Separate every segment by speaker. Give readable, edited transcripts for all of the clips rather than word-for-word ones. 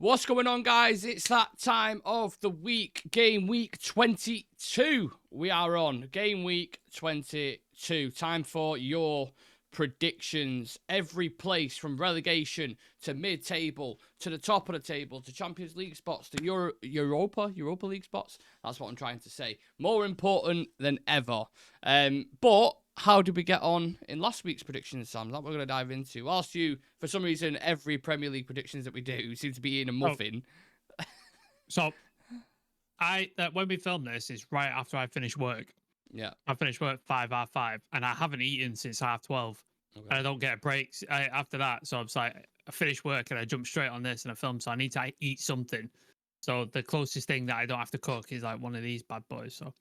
Speaker 1: What's going on, guys? It's that time of the week, game week 22. We are on game week 22. Time for your predictions. Every place from relegation to mid-table to the top of the table to Champions League spots to Europa League spots. That's what I'm trying to say. More important than ever. But how did we get on in last week's predictions, Sam? That we're going to dive into. Whilst you, for some reason, every Premier League predictions that we do seem to be in a muffin.
Speaker 2: So, when we film this is right after I finish work.
Speaker 1: Yeah.
Speaker 2: I finished work 5:30, and I haven't eaten since 12:30. Okay. And I don't get a break after that. So it's like I finish work and I jump straight on this and I film. So I need to eat something. So the closest thing that I don't have to cook is like one of these bad boys. So.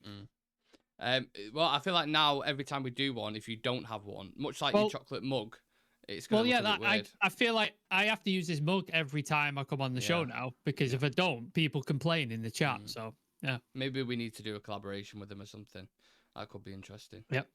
Speaker 1: Well, I feel like now every time we do one, if you don't have one, much like your chocolate mug, it's going to look a bit weird.
Speaker 2: I feel like I have to use this mug every time I come on the show now, because if I don't, people complain in the chat. So, yeah.
Speaker 1: Maybe we need to do a collaboration with them or something. That could be interesting.
Speaker 2: Yep.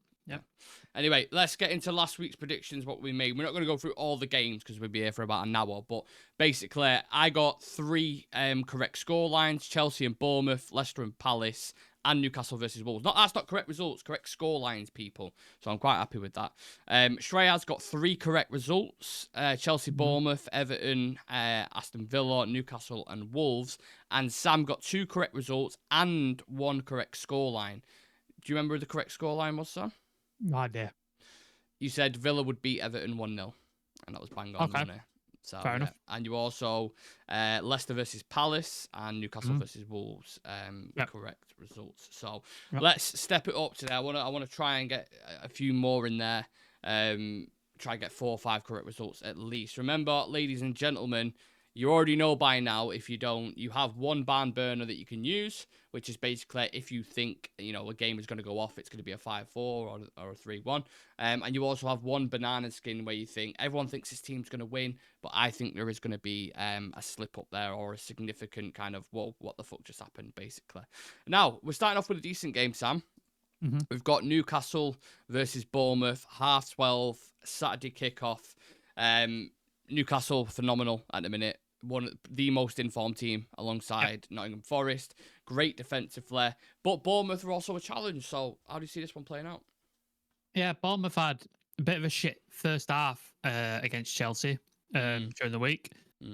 Speaker 1: Anyway, let's get into last week's predictions, what we made. We're not going to go through all the games because we'll be here for about an hour. But basically, I got 3 correct score lines: Chelsea and Bournemouth, Leicester and Palace, and Newcastle versus Wolves. That's not correct results, correct score lines, people. So I'm quite happy with that. Shreyas got 3 correct results: Chelsea, Bournemouth, Everton, Aston Villa, Newcastle, and Wolves. And Sam got 2 correct results and 1 correct score line. Do you remember who the correct score line was, Sam?
Speaker 2: No idea.
Speaker 1: You said Villa would beat Everton 1-0, and that was bang on, wasn't it? So,
Speaker 2: fair enough.
Speaker 1: And you also Leicester versus Palace and Newcastle versus Wolves, correct results. So let's step it up today. I want to try and get a few more in there. Try and get 4 or 5 correct results at least. Remember, ladies and gentlemen, you already know by now. If you don't, you have one barn burner that you can use, which is basically if you think a game is going to go off, it's going to be a 5-4 or a 3-1. And you also have one banana skin where you think everyone thinks this team's going to win, but I think there is going to be a slip up there or a significant kind of whoa, what the fuck just happened, basically. Now we're starting off with a decent game, Sam. We've got Newcastle versus Bournemouth, 12:30 Saturday kickoff. Newcastle phenomenal at the minute. One of the most informed team alongside Nottingham Forest. Great defensive flair. But Bournemouth are also a challenge. So how do you see this one playing out?
Speaker 2: Yeah, Bournemouth had a bit of a shit first half against Chelsea during the week.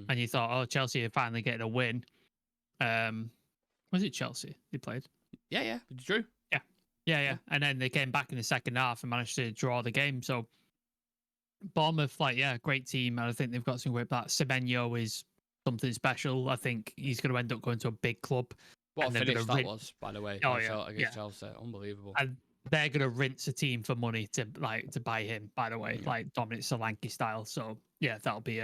Speaker 2: And you thought, oh, Chelsea are finally getting a win. Was it Chelsea they played?
Speaker 1: Yeah. They drew.
Speaker 2: Yeah. And then they came back in the second half and managed to draw the game. So Bournemouth, great team. And I think they've got some great players. Semenyo is something special. I think he's going to end up going to a big club.
Speaker 1: What a finish that was, by the way. Against Chelsea. Unbelievable.
Speaker 2: And they're going to rinse a team for money to buy him, by the way, like Dominic Solanke style. So, yeah, that'll be...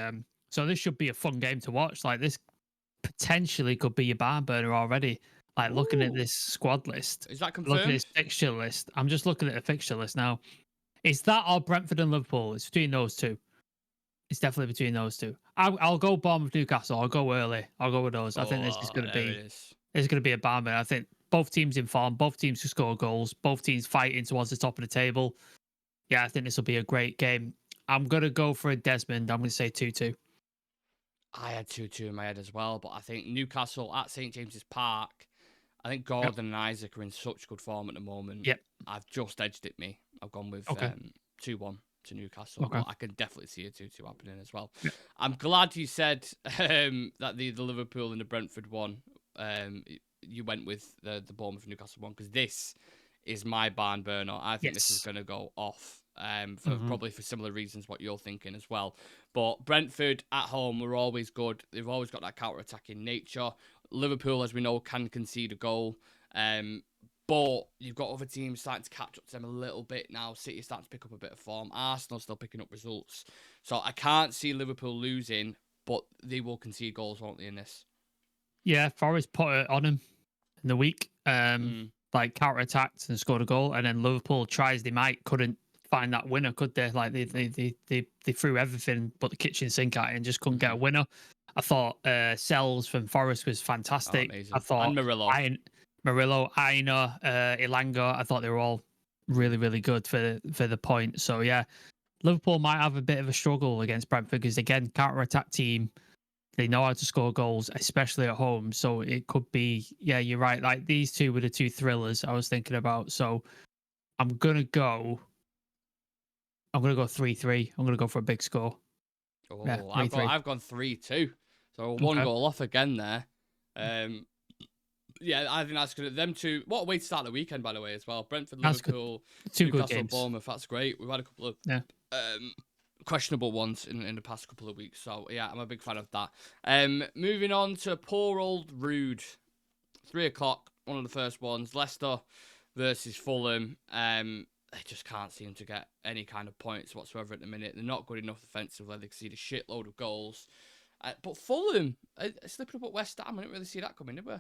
Speaker 2: So this should be a fun game to watch. Like, this potentially could be your barn burner already. Like, looking at this squad list.
Speaker 1: Is that confirmed?
Speaker 2: Looking at this fixture list. I'm just looking at the fixture list now. Is that or Brentford and Liverpool? It's between those two. It's definitely between those two. I'll go Bournemouth, Newcastle. I'll go early. I'll go with those. I think this is going to be... It's going to be a barn burner. I think both teams in form. Both teams to score goals. Both teams fighting towards the top of the table. Yeah, I think this will be a great game. I'm going to go for a Desmond. I'm going to say 2-2.
Speaker 1: I had 2-2 in my head as well, but I think Newcastle at St. James's Park, I think Gordon and Isaac are in such good form at the moment.
Speaker 2: Yep.
Speaker 1: I've just edged it me. I've gone with 2-1 to Newcastle. But I can definitely see a 2-2 happening as well. Yep. I'm glad you said that the Liverpool and the Brentford one, you went with the Bournemouth Newcastle one, because this is my barn burner. I think this is going to go off. Probably for similar reasons what you're thinking as well. But Brentford at home are always good. They've always got that counter-attacking nature. Liverpool, as we know, can concede a goal. But you've got other teams starting to catch up to them a little bit now. City starting to pick up a bit of form. Arsenal still picking up results. So I can't see Liverpool losing, but they will concede goals, won't they, in this?
Speaker 2: Yeah, Forest put it on him in the week. Counter-attacked and scored a goal. And then Liverpool tries they might, couldn't find that winner, could they? Like they threw everything but the kitchen sink at it and just couldn't get a winner. I thought Sells from Forest was fantastic. I thought
Speaker 1: and
Speaker 2: Murillo, Aina, Ilanga, I thought they were all really, really good for the point. So yeah, Liverpool might have a bit of a struggle against Brentford because again, counter-attack team, They know how to score goals, especially at home. So it could be, yeah, you're right. Like these two were the two thrillers I was thinking about. So I'm gonna go. I'm gonna go 3-3. I'm gonna go for a big score. Yeah,
Speaker 1: Oh,
Speaker 2: 3-3.
Speaker 1: I've gone 3-2. So one
Speaker 2: Okay,
Speaker 1: goal off again there. Yeah, I think that's good. Them two. What a way to start the weekend, by the way, as well. Brentford,
Speaker 2: that's good.
Speaker 1: Liverpool,
Speaker 2: Two good
Speaker 1: Newcastle,
Speaker 2: games.
Speaker 1: Bournemouth. That's great. We've had a couple of
Speaker 2: Yeah.
Speaker 1: questionable ones in the past couple of weeks. So yeah, I'm a big fan of that. Moving on to poor old Rude. 3 o'clock. One of the first ones. Leicester versus Fulham. They just can't seem to get any kind of points whatsoever at the minute. They're not good enough defensively. They concede a shitload of goals. But Fulham slipping up at West Ham. I didn't really see that coming, did we?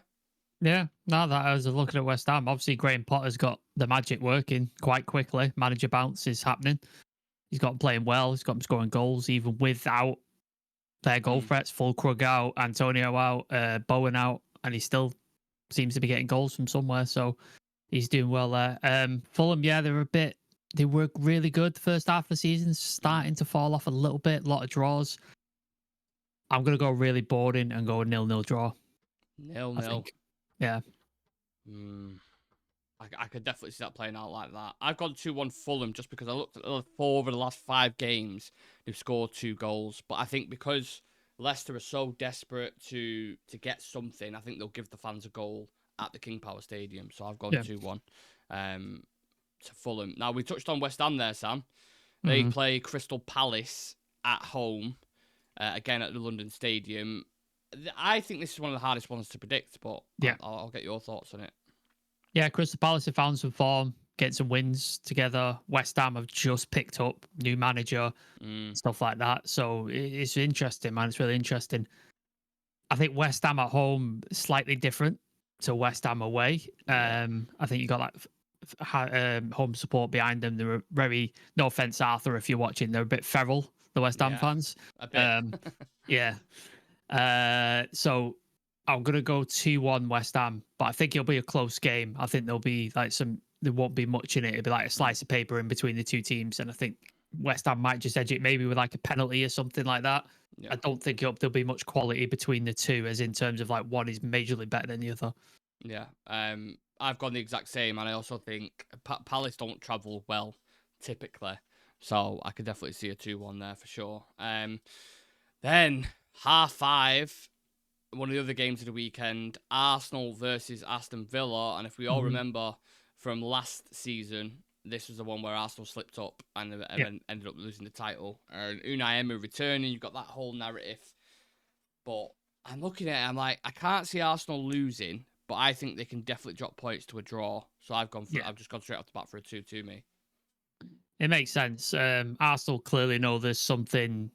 Speaker 2: Yeah, now that I was looking at West Ham, obviously Graham Potter's got the magic working quite quickly. Manager bounce is happening. He's got him playing well. He's got him scoring goals even without their goal threats. Full Krug out, Antonio out, Bowen out, and he still seems to be getting goals from somewhere. So he's doing well there. Fulham, yeah, they were really good the first half of the season, starting to fall off a little bit. A lot of draws. I'm gonna go really boring and go a 0-0 draw.
Speaker 1: 0-0.
Speaker 2: I think. Yeah.
Speaker 1: I could definitely see that playing out like that. I've gone 2-1 Fulham just because I looked at the 4 over the last 5 games. They've scored 2 goals. But I think because Leicester are so desperate to get something, I think they'll give the fans a goal at the King Power Stadium. So I've gone 2-1 to Fulham. Now, we touched on West Ham there, Sam. They play Crystal Palace at home, again at the London Stadium. I think this is one of the hardest ones to predict, but
Speaker 2: Yeah.
Speaker 1: I'll get your thoughts on it.
Speaker 2: Yeah, Crystal Palace have found some form, getting some wins together. West Ham have just picked up new manager, stuff like that. So it's interesting, man. It's really interesting. I think West Ham at home is slightly different to West Ham away.
Speaker 1: Yeah.
Speaker 2: I think you got like home support behind them. They were very, no offense, Arthur, if you're watching, they're a bit feral, the West Ham fans.
Speaker 1: A bit.
Speaker 2: Yeah. So I'm gonna go 2-1 West Ham, but I think it'll be a close game. I think there'll be like there won't be much in it. It'll be like a slice of paper in between the two teams, and I think West Ham might just edge it, maybe with like a penalty or something like that.
Speaker 1: Yeah.
Speaker 2: I don't think there'll be much quality between the two, as in terms of like one is majorly better than the other.
Speaker 1: Yeah. I've gone the exact same, and I also think Palace don't travel well typically, so I could definitely see a 2-1 there for sure. Then 5:30. One of the other games of the weekend, Arsenal versus Aston Villa. And if we all remember from last season, this was the one where Arsenal slipped up and ended up losing the title. And Unai Emery returning, you've got that whole narrative. But I'm looking at it, I'm like, I can't see Arsenal losing, but I think they can definitely drop points to a draw. So I've just gone straight off the bat for a 2-2, me.
Speaker 2: It makes sense. Arsenal clearly know there's something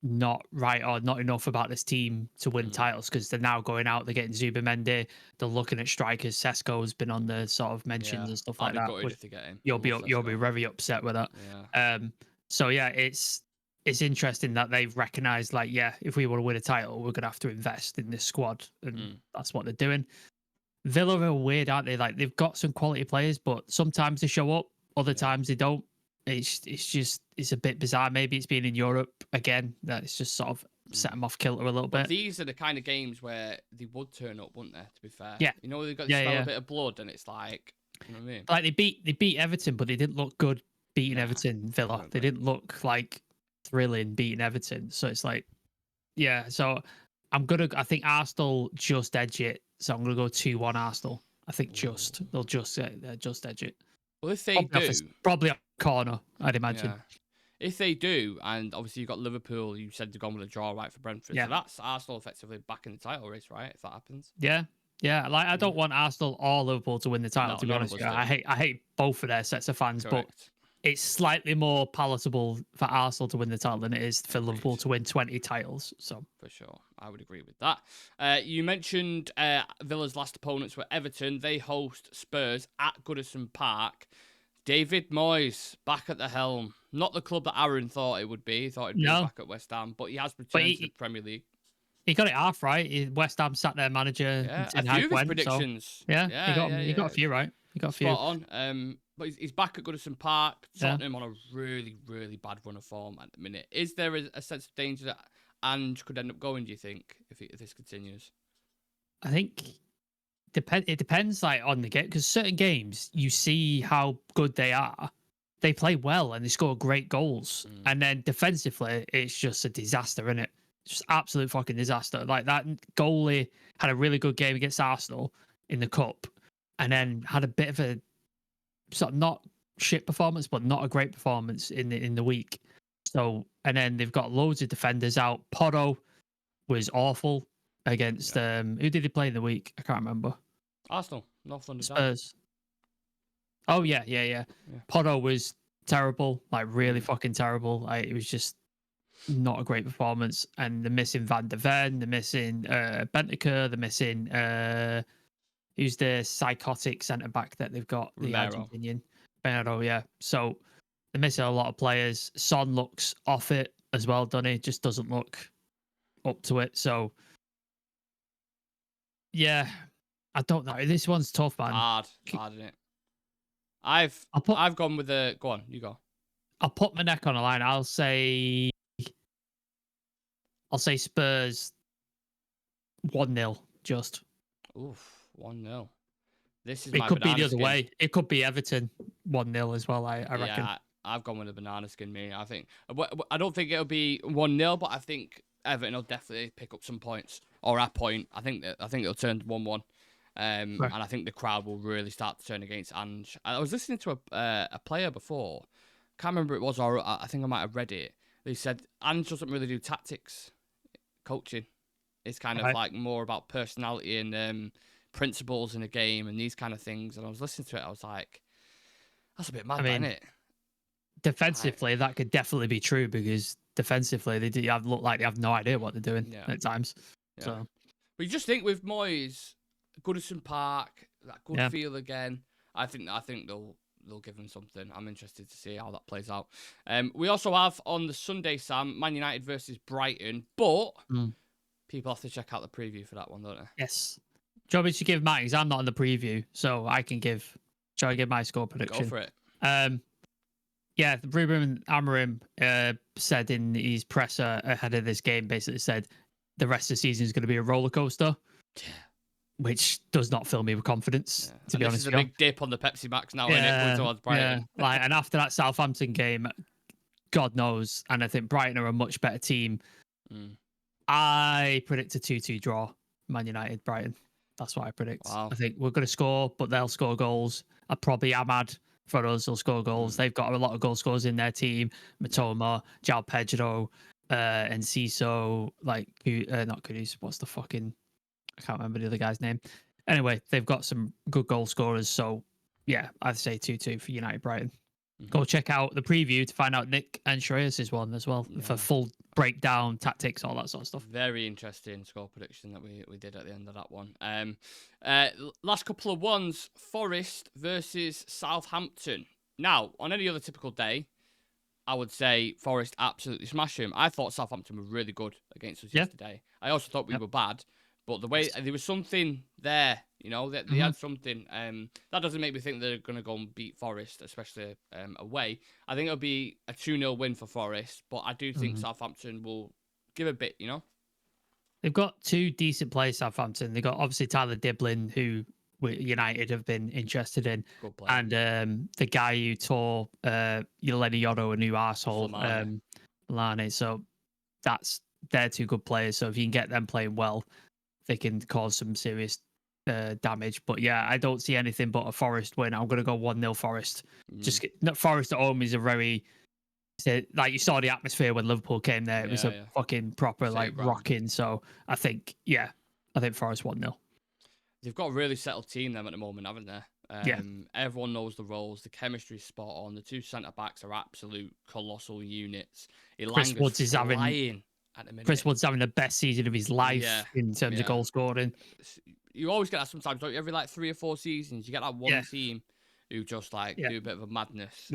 Speaker 2: not right or not enough about this team to win titles, because they're now going out, they're getting Zubimendi, they're looking at strikers. Sesko's been on the sort of mentions and stuff like that.
Speaker 1: If they get him.
Speaker 2: You'll be very upset with that.
Speaker 1: Yeah.
Speaker 2: So yeah, it's interesting that they've recognized, like, yeah, if we want to win a title, we're gonna have to invest in this squad, and that's what they're doing. Villa are weird, aren't they? Like, they've got some quality players, but sometimes they show up, other times they don't. It's a bit bizarre. Maybe it's being in Europe again that it's just sort of set them off kilter a little bit.
Speaker 1: These are the kind of games where they would turn up, wouldn't they? To be fair,
Speaker 2: yeah,
Speaker 1: you know, they've got to smell a bit of blood, and it's like, you know what I mean?
Speaker 2: Like they beat Everton, but they didn't look good beating Everton. Villa, they didn't look like thrilling beating Everton. So it's like, yeah. So I think Arsenal just edge it. So I'm gonna go 2-1 Arsenal. I think they'll just edge it.
Speaker 1: Well, if they
Speaker 2: probably a corner, I'd imagine.
Speaker 1: Yeah. If they do, and obviously you've got Liverpool, you said they're going with a draw, right, for Brentford. So that's Arsenal effectively back in the title race, right? If that happens.
Speaker 2: Yeah. Like, I don't want Arsenal or Liverpool to win the title. To be honest, I hate both of their sets of fans. Correct. But it's slightly more palatable for Arsenal to win the title than it is for Liverpool to win 20 titles. So
Speaker 1: for sure, I would agree with that. You mentioned Villa's last opponents were Everton. They host Spurs at Goodison Park. David Moyes back at the helm. Not the club that Aaron thought it would be. He thought it'd be back at West Ham, but he has returned to the Premier League.
Speaker 2: He got it half right. West Ham sat their manager.
Speaker 1: Yeah, a few of his predictions.
Speaker 2: So, he got a few right. He got a few.
Speaker 1: Spot on. But he's back at Goodison Park. Tottenham on a really, really bad run of form at the minute. Is there a sense of danger that Ange could end up going, do you think, if this continues?
Speaker 2: I think it depends like on the game, because certain games you see how good they are. They play well and they score great goals, and then defensively it's just a disaster, isn't it? Just absolute fucking disaster. Like that goalie had a really good game against Arsenal in the cup, and then had a bit of a sort of not shit performance, but not a great performance in the week. So, and then they've got loads of defenders out. Porto was awful against who did he play in the week? I can't remember.
Speaker 1: Arsenal, North London
Speaker 2: Spurs. Oh yeah. Porto was terrible, like really fucking terrible. Like, it was just not a great performance. And they're missing Van der Ven, they're missing Bentaker, they're missing who's the psychotic centre back that they've got, the Argentinian Bernardo. Yeah, so they're missing a lot of players. Son looks off it as well, doesn't he? Just doesn't look up to it. So yeah, I don't know. This one's tough, man.
Speaker 1: Hard, isn't it? I've gone with the. Go on, you go.
Speaker 2: I'll put my neck on a line. I'll say Spurs 1-0. Just.
Speaker 1: Oof, 1-0. This is.
Speaker 2: It could be the other way. It could be Everton 1-0 as well. I reckon.
Speaker 1: Yeah, I've gone with a banana skin. Me, I think. I don't think it'll be 1-0, but I think Everton will definitely pick up some points or a point. I think it'll turn 1-1. And I think the crowd will really start to turn against Ange. I was listening to a player before. Can't remember who it was, or I think I might have read it. They said Ange doesn't really do tactics, coaching. It's kind of like more about personality and principles in a game and these kind of things. And I was listening to it. I was like, that's a bit mad, isn't it?
Speaker 2: Defensively, that could definitely be true, because defensively they look like they have no idea what they're doing at times. Yeah. So,
Speaker 1: but you just think with Moyes, Goodison Park, that good feel again. I think they'll give them something. I'm interested to see how that plays out. We also have on the Sunday, Sam, Man United versus Brighton, but people have to check out the preview for that one, don't they?
Speaker 2: Yes. Do you want me to give mine? Because I'm not in the preview, so I can give. Shall I give my score prediction?
Speaker 1: Go for it.
Speaker 2: Yeah, Ruben Amorim said in his presser ahead of this game, basically said the rest of the season is going to be a roller coaster. Yeah. Which does not fill me with confidence, to be honest.
Speaker 1: This is a big dip on the Pepsi Max now, isn't it? Towards Brighton.
Speaker 2: Yeah. And after that Southampton game, God knows. And I think Brighton are a much better team. I predict a 2-2 draw, Man United, Brighton. That's what I predict. Wow. I think we're going to score, but they'll score goals. Ahmad for us will score goals. They've got a lot of goal scorers in their team. Matoma, João Pedro, and Ciso, not Kudus. What's the fucking... I can't remember the other guy's name. Anyway, they've got some good goal scorers. So, yeah, I'd say 2-2 for United Brighton. Go check out the preview to find out Nick and Shreyas' one as well for full breakdown, tactics, all that sort of stuff.
Speaker 1: Very interesting score prediction that we did at the end of that one. Last couple of ones, Forest versus Southampton. Now, on any other typical day, I would say Forest absolutely smash them. I thought Southampton were really good against us yesterday. I also thought we were bad. But the way there was something there, that they had something. That doesn't make me think they're going to go and beat Forest, especially away. I think it'll be a 2-0 win for Forest, but I do think Southampton will give a bit,
Speaker 2: They've got two decent players, Southampton. They've got obviously Tyler Diblin, who United have been interested in, and the guy who tore Lenny Yotto a new arsehole, Lane. So they're two good players. So if you can get them playing well, they can cause some serious damage. But yeah, I don't see anything but a Forest win. I'm going to go 1-0 Forest. Forest at home is a very... Like, you saw the atmosphere when Liverpool came there. It was a fucking proper, rocking. So I think Forest 1-0.
Speaker 1: They've got a really settled team them at the moment, haven't they? Everyone knows the roles. The chemistry's spot on. The two centre-backs are absolute colossal units.
Speaker 2: Chris Woods is having the best season of his life in terms of goal scoring.
Speaker 1: You always get that sometimes, don't you? Every 3 or 4 seasons, you get that one team who just do a bit of a madness.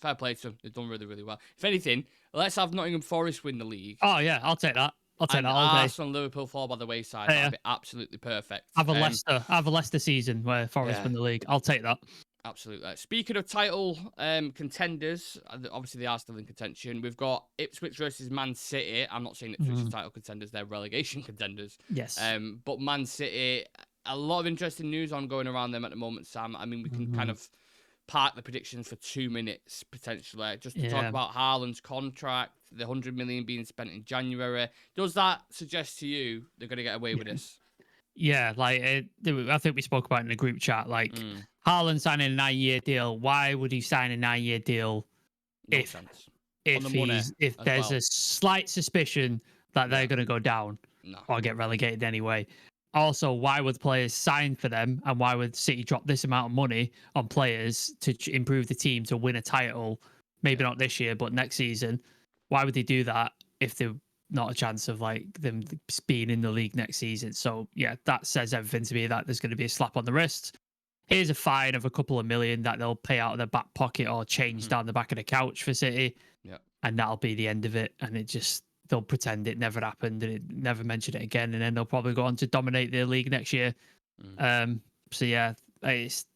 Speaker 1: Fair play to them. They've done really, really well. If anything, let's have Nottingham Forest win the league.
Speaker 2: Oh yeah, I'll take that. All day.
Speaker 1: Arsenal and Liverpool fall by the wayside. That'd be absolutely perfect.
Speaker 2: Have a Leicester season where Forest win the league. I'll take that.
Speaker 1: Absolutely. Speaking of title contenders, obviously they are still in contention. We've got Ipswich versus Man City. I'm not saying Ipswich is title contenders; they're relegation contenders.
Speaker 2: Yes.
Speaker 1: But Man City, a lot of interesting news on going around them at the moment, Sam. I mean, we can kind of park the predictions for 2 minutes potentially, just to talk about Haaland's contract, the 100 million being spent in January. Does that suggest to you they're going to get away with this?
Speaker 2: Yeah, like I think we spoke about it in the group chat. Like Haaland signing a 9-year deal. Why would he sign a 9-year deal
Speaker 1: No chance.
Speaker 2: if there's a slight suspicion that they're going to go down or get relegated anyway? Also, why would players sign for them, and why would City drop this amount of money on players to improve the team to win a title? Maybe not this year, but next season. Why would they do that if they're not a chance of like them being in the league next season? So yeah, that says everything to me, that there's going to be a slap on the wrist. Here's a fine of a couple of million that they'll pay out of their back pocket or change down the back of the couch for City.
Speaker 1: Yeah. And
Speaker 2: that'll be the end of it. And they'll pretend it never happened and it never mention it again. And then they'll probably go on to dominate the league next year. So yeah, it's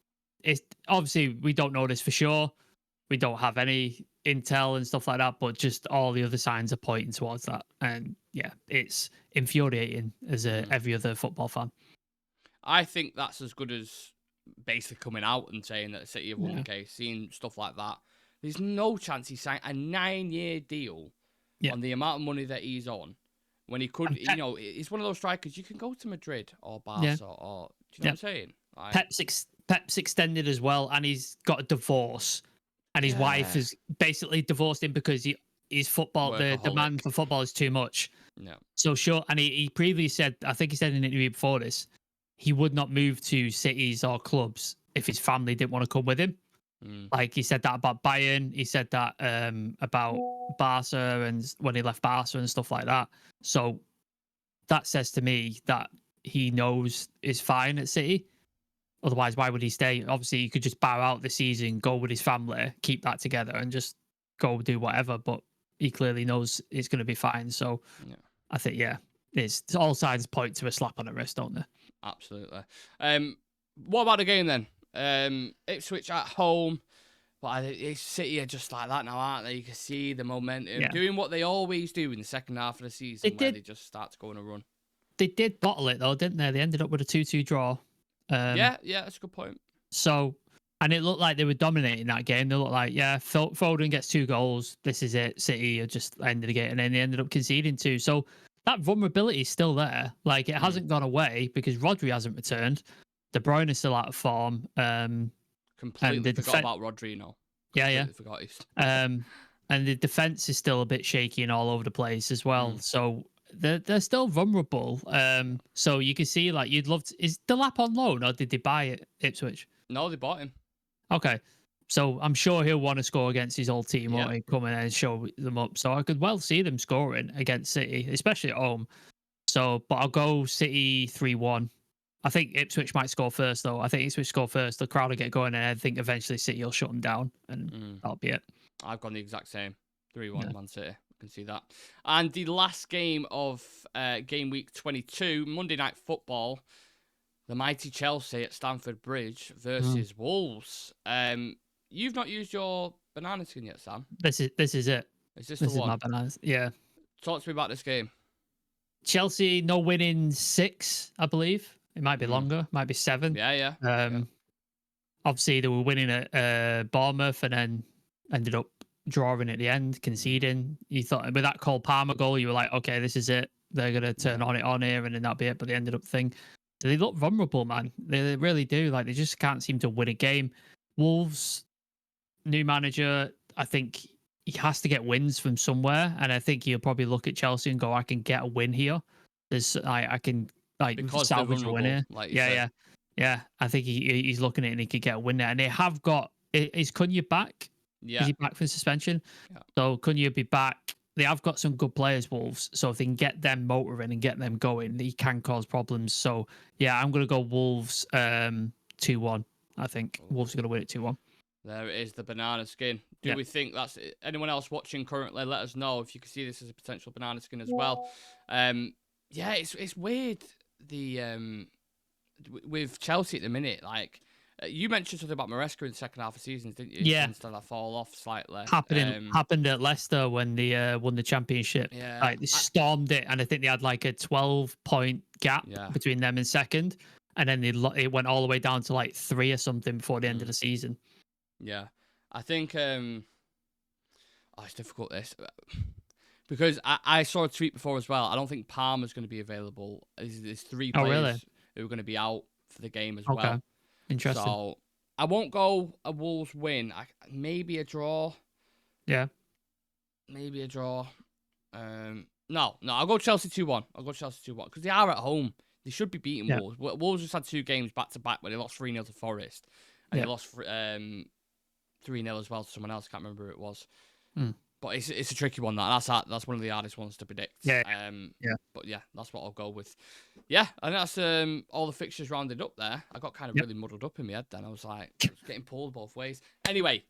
Speaker 2: obviously we don't know this for sure. We don't have any intel and stuff like that, but just all the other signs are pointing towards that. And yeah, it's infuriating as every other football fan.
Speaker 1: I think that's as good as basically coming out and saying that City have won the case, seeing stuff like that. There's no chance he signed a 9-year deal on the amount of money that he's on when he could, he's one of those strikers. You can go to Madrid or Barca or, do you know what I'm saying? Like,
Speaker 2: Pep's extended as well, and he's got a divorce, and his wife has basically divorced him because his football, the demand for football is too much.
Speaker 1: No.
Speaker 2: So sure, and he previously said, I think he said in an interview before this, he would not move to cities or clubs if his family didn't want to come with him. Like he said that about Bayern, he said that about Barca and when he left Barca and stuff like that. So that says to me that he knows is fine at City. Otherwise, why would he stay? Obviously, he could just bow out this season, go with his family, keep that together, and just go do whatever. But he clearly knows it's going to be fine. So I think, it's all signs point to a slap on the wrist, don't they?
Speaker 1: Absolutely. What about the game then? Ipswich at home, but City are just like that now, aren't they? You can see the momentum doing what they always do in the second half of the season, they just start to go on a run.
Speaker 2: They did bottle it though, didn't they? They ended up with a 2-2 draw.
Speaker 1: Yeah, that's a good point.
Speaker 2: So, and it looked like they were dominating that game. They looked like, Foden gets 2 goals. This is it. City are just ended the game, and then they ended up conceding 2. So that vulnerability is still there. Like it hasn't gone away because Rodri hasn't returned. De Bruyne is still out of form.
Speaker 1: Completely forgot about Rodri, Forgot he's...
Speaker 2: and the defense is still a bit shaky and all over the place as well. So they're still vulnerable. So you can see, like, you'd love to... Is Delap on loan or did they buy it, Ipswich?
Speaker 1: No, they bought him.
Speaker 2: Okay. So I'm sure he'll want to score against his old team, won't he? Come in and show them up. So I could well see them scoring against City, especially at home. So, but I'll go City 3-1. I think Ipswich might score first, though. I think Ipswich score first. The crowd will get going, and I think eventually City will shut them down, and that'll be it.
Speaker 1: I've gone the exact same. 3-1 Man City. I can see that. And the last game of game week 22, Monday Night Football, the mighty Chelsea at Stamford Bridge versus Wolves. You've not used your banana skin yet, Sam.
Speaker 2: This is it.
Speaker 1: Is this the one? This is
Speaker 2: my bananas. Yeah.
Speaker 1: Talk to me about this game.
Speaker 2: Chelsea no win in 6, I believe. It might be longer, might be 7.
Speaker 1: Yeah.
Speaker 2: Obviously, they were winning at Bournemouth and then ended up drawing at the end, conceding. You thought with that Cole Palmer goal, you were like, okay, this is it. They're going to turn on here and then that'll be it. But they ended up So they look vulnerable, man. They really do. Like, they just can't seem to win a game. Wolves, new manager, I think he has to get wins from somewhere. And I think he'll probably look at Chelsea and go, I can get a win here. I can...
Speaker 1: because
Speaker 2: salvage a winner.
Speaker 1: Like
Speaker 2: yeah. I think he's looking at it and he could get a win there. And they have got... Is Cunha back?
Speaker 1: Yeah.
Speaker 2: Is he back for suspension? Yeah. So Cunha will be back. They have got some good players, Wolves. So if they can get them motoring and get them going, he can cause problems. So yeah, I'm going to go Wolves 2-1. I think Wolves are going to win it 2-1.
Speaker 1: There it is, the banana skin. Do we think that's it? Anyone else watching currently? Let us know if you can see this as a potential banana skin as well. It's weird. With Chelsea at the minute, like You mentioned something about Maresca in the second half of the season, didn't you?
Speaker 2: Yeah,
Speaker 1: Instead of fall off slightly.
Speaker 2: happened at Leicester when they won the championship.
Speaker 1: Yeah.
Speaker 2: Like they stormed it, and I think they had like a 12-point gap
Speaker 1: Yeah.
Speaker 2: between them and second, and then it went all the way down to like 3 or something before the end of the season.
Speaker 1: Yeah, I think it's difficult this because I saw a tweet before as well. I don't think Palmer's going to be available. There's 3 players who are going to be out for the game as well.
Speaker 2: Interesting.
Speaker 1: So I won't go a Wolves win. Maybe a draw.
Speaker 2: Yeah.
Speaker 1: Maybe a draw. No, I'll go Chelsea 2-1. I'll go Chelsea 2-1 because they are at home. They should be beating Wolves. Wolves just had 2 games back to back where they lost 3-0 to Forest, and they lost 3-0 as well to someone else. I can't remember who it was. But it's a tricky one. That's one of the hardest ones to predict.
Speaker 2: Yeah.
Speaker 1: But yeah, that's what I'll go with. Yeah, I think that's all the fixtures rounded up there. I got kind of really muddled up in my head then. I was like, getting pulled both ways. Anyway,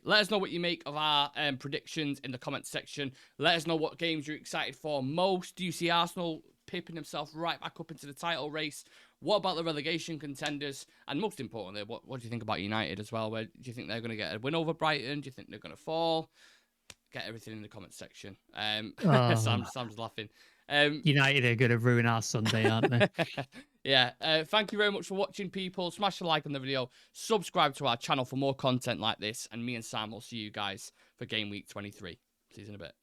Speaker 1: let us know what you make of our predictions in the comments section. Let us know what games you're excited for most. Do you see Arsenal pipping himself right back up into the title race? What about the relegation contenders? And most importantly, what do you think about United as well? Where do you think they're going to get a win over Brighton? Do you think they're going to fall? Get everything in the comments section. Sam's laughing.
Speaker 2: United are going to ruin our Sunday, aren't they?
Speaker 1: Yeah. Thank you very much for watching, people. Smash a like on the video. Subscribe to our channel for more content like this. And me and Sam will see you guys for game week 23. See you in a bit.